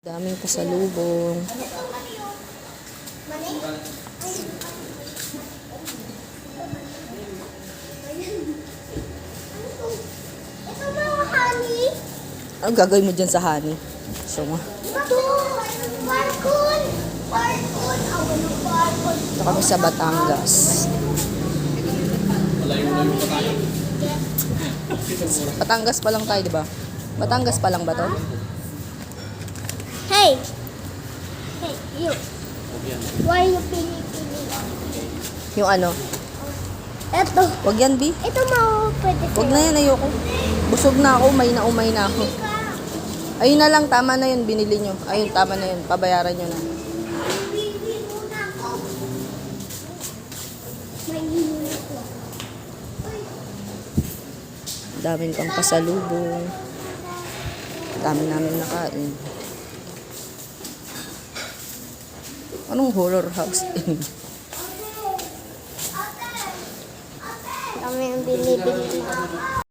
Daming pasalubong. Ito mga honey. Ano gagawin mo dyan sa honey? So, Ito. Barkon. Barkon. Ako ng barkon. ito kami sa Batangas. Batangas pa lang tayo, di ba? Batangas pa lang ba to? Hey. Hey, you. Why you pili-pili? Yung ano? Ito. Wag yan, B. Ito mo pwede. Wag na yan, ayoko. Busog na ako, umay na ako. Ayun na lang, tama na yun, binili nyo. Ayun, tama na yun, pabayaran nyo na. Bibili muna ako. May muna ako. Daming pang pasalubong. Dami namin nakain. Anong horror house? Kami ang binibili.